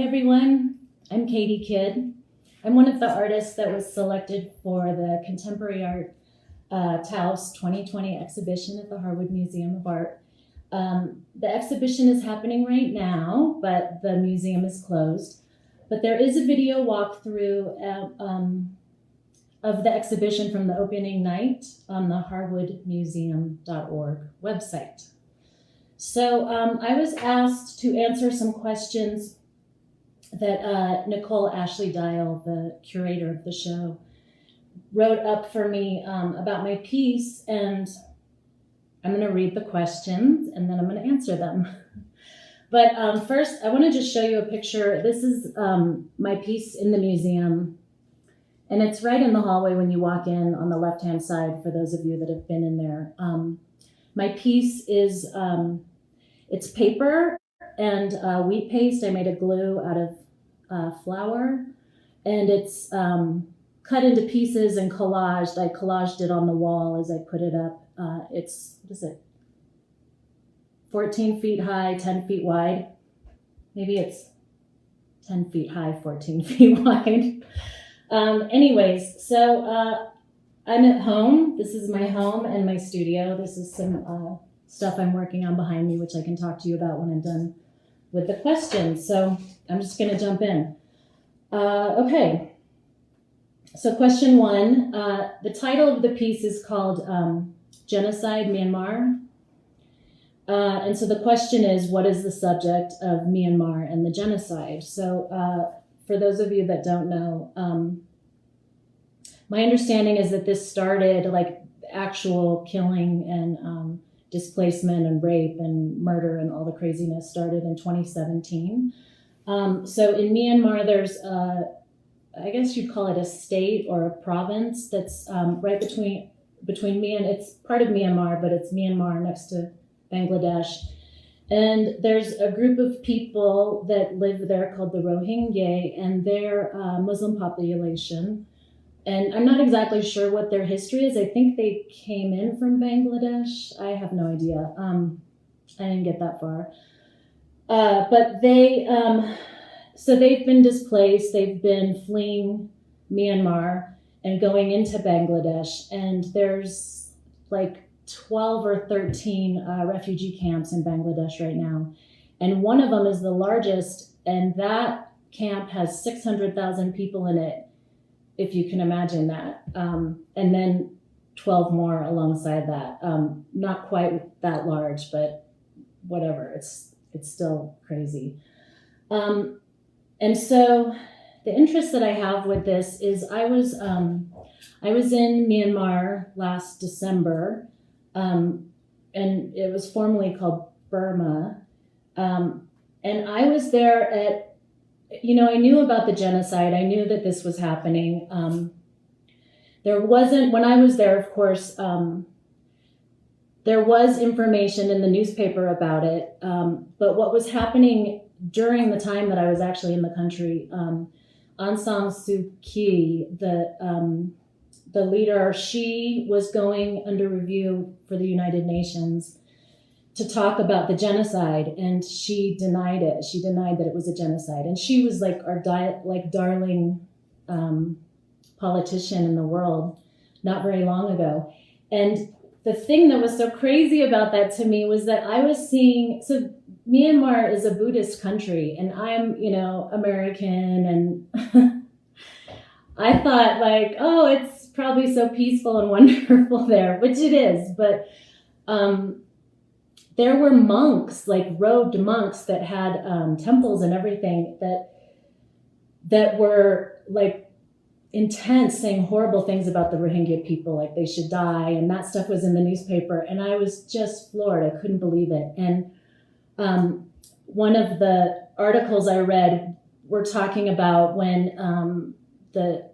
everyone. I'm Katy Kidd. I'm one of the artists that was selected for the Contemporary Art Taos 2020 exhibition at the Harwood Museum of Art. The exhibition is happening right now, but the museum is closed. But there is a video walkthrough of the exhibition from the opening night on the harwoodmuseum.org website. So I was asked to answer some questions that Nicole Ashley Dial, the curator of the show, wrote up for me about my piece, and I'm going to read the questions and then I'm going to answer them. But first, I want to just show you a picture. This is my piece in the museum, and it's right in the hallway when you walk in on the left-hand side, for those of you that have been in there. My piece is, it's paper and wheat paste. I made a glue out of flour, and it's cut into pieces and collaged. I collaged it on the wall as I put it up. It's, what is it, 14 feet high, 10 feet wide. Maybe it's 10 feet high, 14 feet wide. Anyways, so I'm at home. This is my home and my studio. This is some stuff I'm working on behind me, which I can talk to you about when I'm done with the questions. So I'm just going to jump in. Okay. So question one, the title of the piece is called Genocide Myanmar. And so the question is, what is the subject of Myanmar and the genocide? So for those of you that don't know, my understanding is that this started, like, actual killing and displacement and rape and murder and all the craziness started in 2017. So in Myanmar, there's I guess you'd call it a state or a province that's right between it's part of Myanmar, but it's Myanmar next to Bangladesh. And there's a group of people that live there called the Rohingya, and they're a Muslim population. And I'm not exactly sure what their history is. I think they came in from Bangladesh. I have no idea. I didn't get that far. But they, so they've been displaced. They've been fleeing Myanmar and going into Bangladesh. And there's like 12 or 13 refugee camps in Bangladesh right now. And one of them is the largest, and that camp has 600,000 people in it, if you can imagine that. And then 12 more alongside that. Not quite that large, but whatever, it's still crazy. And so the interest that I have with this is I was in Myanmar last December, and it was formerly called Burma. And I was there at, I knew about the genocide. I knew that this was happening. There wasn't, when I was there, of course, there was information in the newspaper about it. But what was happening during the time that I was actually in the country, Aung San Suu Kyi, the leader, she was going under review for the United Nations to talk about the genocide, and she denied it. She denied that it was a genocide, and she was like our darling politician in the world not very long ago. And the thing that was so crazy about that to me was that I was seeing, so Myanmar is a Buddhist country, and I'm, American, and I thought like, oh, it's probably so peaceful and wonderful there, which it is, but there were monks, like robed monks that had temples and everything that were like intense, saying horrible things about the Rohingya people, like they should die, and that stuff was in the newspaper, and I was just floored. I couldn't believe it. And one of the articles I read were talking about when the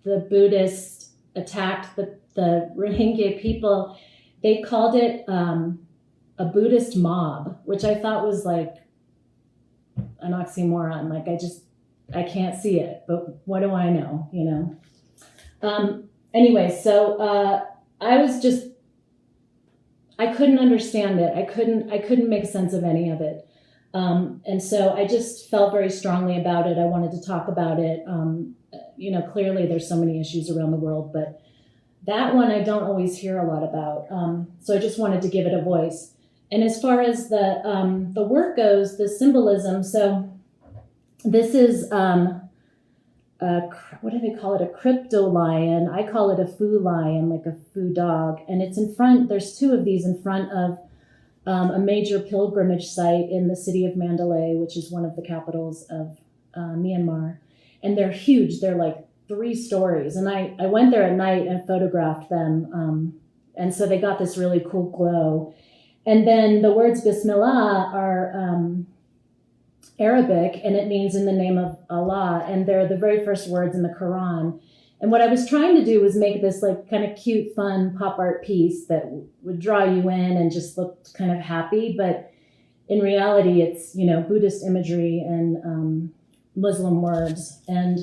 Buddhists attacked the Rohingya people. They called it a Buddhist mob, which I thought was like an oxymoron. Like I can't see it, but what do I know, Anyway, so I couldn't understand it. I couldn't make sense of any of it. And so I just felt very strongly about it. I wanted to talk about it. Clearly there's so many issues around the world, but that one I don't always hear a lot about. So I just wanted to give it a voice. And as far as the work goes, the symbolism, so this is, what do they call it? A crypto lion. I call it a foo lion, like a foo dog. And it's in front, there's two of these in front of a major pilgrimage site in the city of Mandalay, which is one of the capitals of Myanmar. And they're huge. They're like 3 stories. And I went there at night and photographed them. And so they got this really cool glow. And then the words Bismillah are Arabic, and it means in the name of Allah. And they're the very first words in the Quran. And what I was trying to do was make this like kind of cute, fun pop art piece that would draw you in and just looked kind of happy. But in reality, it's, Buddhist imagery and Muslim words. And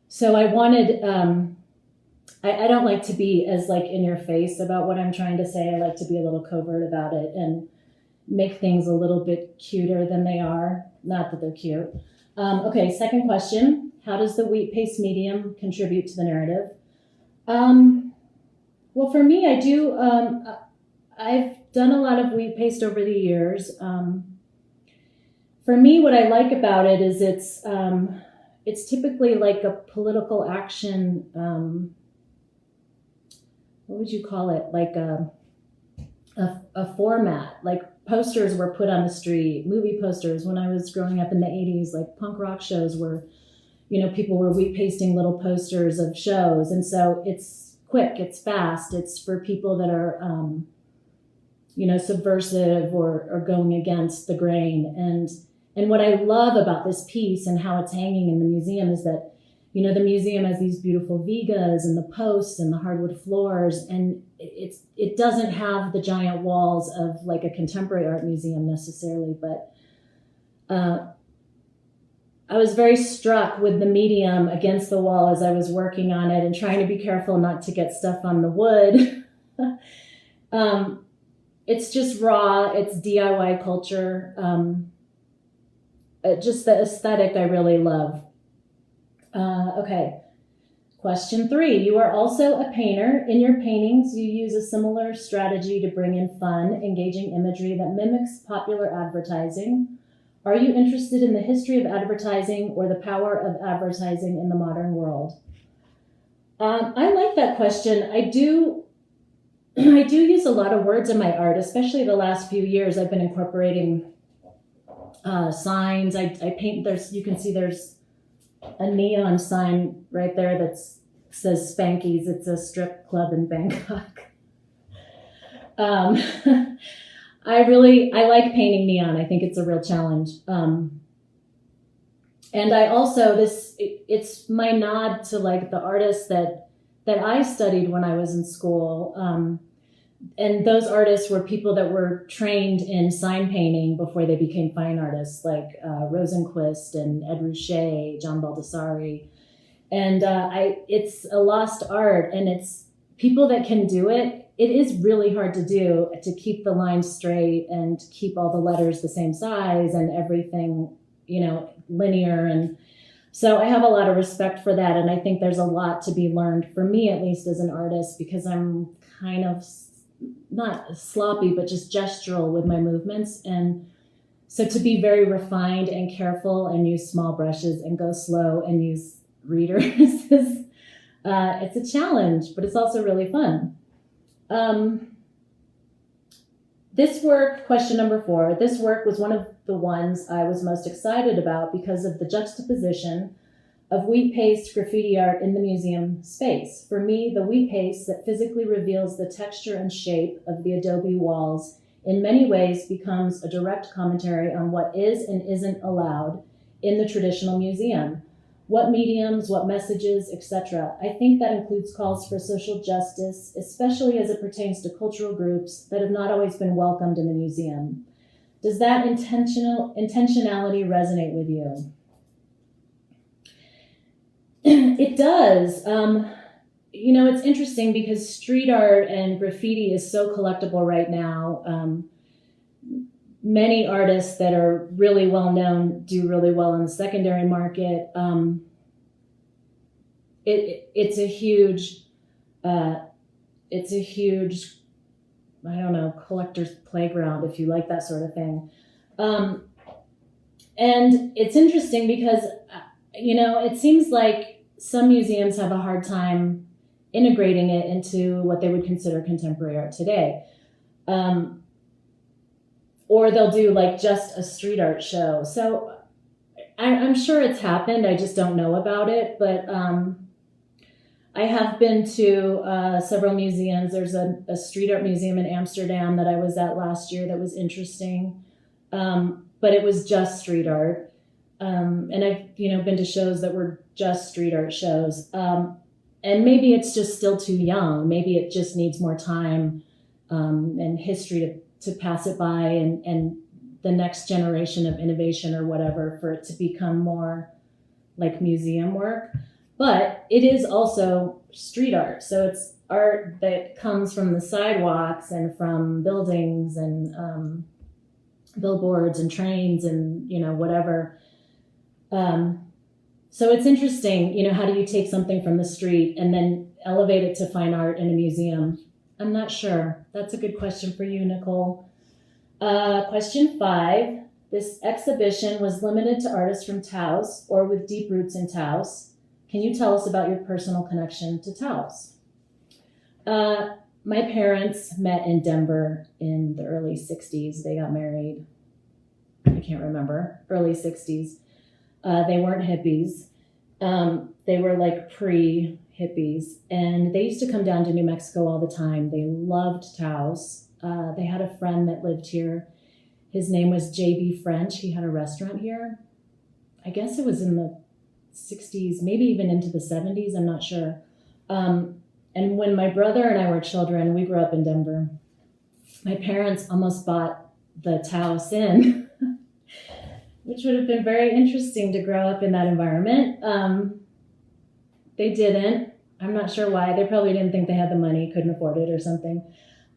so I wanted, I don't like to be as like in your face about what I'm trying to say. I like to be a little covert about it and make things a little bit cuter than they are. Not that they're cute. Okay, second question. How does the wheat paste medium contribute to the narrative? Well, for me, I do, I've done a lot of wheat paste over the years. For me, what I like about it is it's typically like a political action, what would you call it? Like a format, like posters were put on the street, movie posters. When I was growing up in the 80s, like punk rock shows were, people were wheat pasting little posters of shows. And so it's quick, it's fast. It's for people that are, subversive or going against the grain. And what I love about this piece and how it's hanging in the museum is that, the museum has these beautiful vigas and the posts and the hardwood floors, and it doesn't have the giant walls of like a contemporary art museum necessarily, but I was very struck with the medium against the wall as I was working on it and trying to be careful not to get stuff on the wood. It's just raw, it's DIY culture. Just the aesthetic I really love. Okay, question 3. You are also a painter. In your paintings, you use a similar strategy to bring in fun, engaging imagery that mimics popular advertising. Are you interested in the history of advertising or the power of advertising in the modern world? I like that question. I do use a lot of words in my art, especially the last few years. I've been incorporating signs. I paint, you can see there's a neon sign right there that says Spanky's. It's a strip club in Bangkok. I like painting neon. I think it's a real challenge. And I also, it's my nod to like the artists that I studied when I was in school. And those artists were people that were trained in sign painting before they became fine artists, like Rosenquist and Ed Ruscha, John Baldessari. And it's a lost art, and it's people that can do it. It is really hard to do, to keep the lines straight and keep all the letters the same size and everything, linear. And so I have a lot of respect for that. And I think there's a lot to be learned, for me at least, as an artist, because I'm kind of not sloppy, but just gestural with my movements. And so to be very refined and careful and use small brushes and go slow and use readers is, it's a challenge, but it's also really fun. This work, question number 4, this work was one of the ones I was most excited about because of the juxtaposition of wheat paste graffiti art in the museum space. For me, the wheat paste that physically reveals the texture and shape of the adobe walls in many ways becomes a direct commentary on what is and isn't allowed in the traditional museum. What mediums, what messages, etc. I think that includes calls for social justice, especially as it pertains to cultural groups that have not always been welcomed in the museum. Does that intentionality resonate with you? It does. It's interesting because street art and graffiti is so collectible right now. many artists that are really well known do really well in the secondary market. It's a huge, I don't know, collector's playground, if you like that sort of thing. And it's interesting because, it seems like some museums have a hard time integrating it into what they would consider contemporary art today. Or they'll do like just a street art show. So I'm sure it's happened. I just don't know about it. But I have been to several museums. There's a street art museum in Amsterdam that I was at last year that was interesting. But it was just street art. And I've, been to shows that were just street art shows. And maybe it's just still too young. Maybe it just needs more time and history to pass it by and the next generation of innovation or whatever for it to become more like museum work. But it is also street art. So it's art that comes from the sidewalks and from buildings and billboards and trains and, whatever. So it's interesting, how do you take something from the street and then elevate it to fine art in a museum? I'm not sure. That's a good question for you, Nicole. Question 5. This exhibition was limited to artists from Taos or with deep roots in Taos. Can you tell us about your personal connection to Taos? My parents met in Denver in the early 60s. They got married. I can't remember. Early 60s. They weren't hippies. They were like pre-hippies. And they used to come down to New Mexico all the time. They loved Taos. They had a friend that lived here. His name was J.B. French. He had a restaurant here. I guess it was in the 60s, maybe even into the 70s. I'm not sure. And when my brother and I were children, we grew up in Denver. My parents almost bought the Taos Inn, which would have been very interesting to grow up in that environment. They didn't. I'm not sure why. They probably didn't think they had the money, couldn't afford it or something.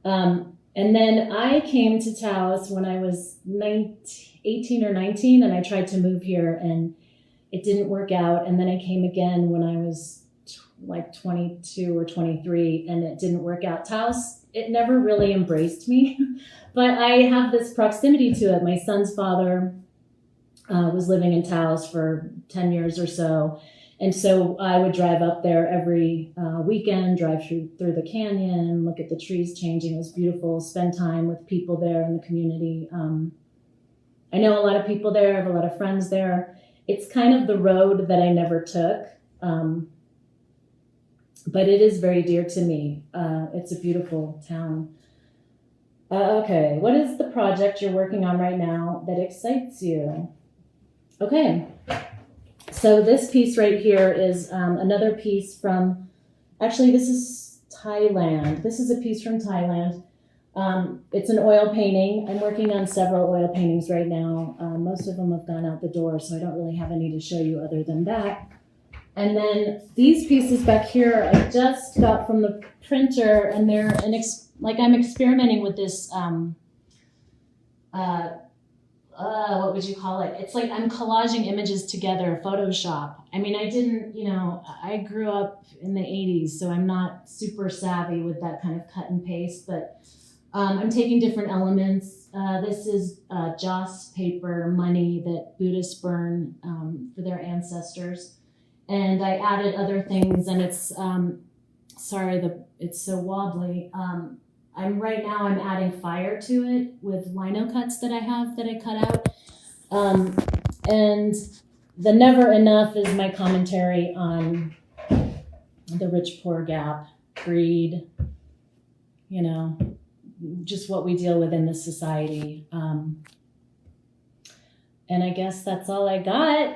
And then I came to Taos when I was 18 or 19, and I tried to move here, and it didn't work out. And then I came again when I was like 22 or 23, and it didn't work out. Taos, it never really embraced me, but I have this proximity to it. My son's father was living in Taos for 10 years or so. And so I would drive up there every weekend, drive through the canyon, look at the trees changing. It was beautiful, spend time with people there in the community. I know a lot of people there, I have a lot of friends there. It's kind of the road that I never took, but it is very dear to me. It's a beautiful town. Okay, what is the project you're working on right now that excites you? Okay. So this piece right here is another piece from, actually this is Thailand. This is a piece from Thailand. It's an oil painting. I'm working on several oil paintings right now. Most of them have gone out the door, so I don't really have any to show you other than that. And then these pieces back here, I just got from the printer, and they're I'm experimenting with this, what would you call it? It's like I'm collaging images together, Photoshop. I mean, I didn't, I grew up in the 80s, so I'm not super savvy with that kind of cut and paste, but I'm taking different elements. This is joss paper, money that Buddhists burn for their ancestors. And I added other things, and it's, it's so wobbly. I'm adding fire to it with lino cuts that I have that I cut out. And the never enough is my commentary on the rich-poor gap, greed, just what we deal with in this society. And I guess that's all I got.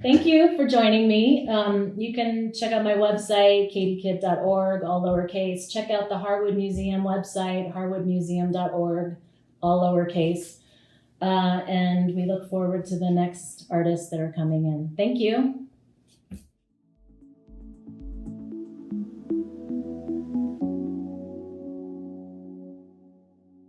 Thank you for joining me. You can check out my website, katykidd.org, all lowercase. Check out the Harwood Museum website, harwoodmuseum.org, all lowercase. And we look forward to the next artists that are coming in. Thank you.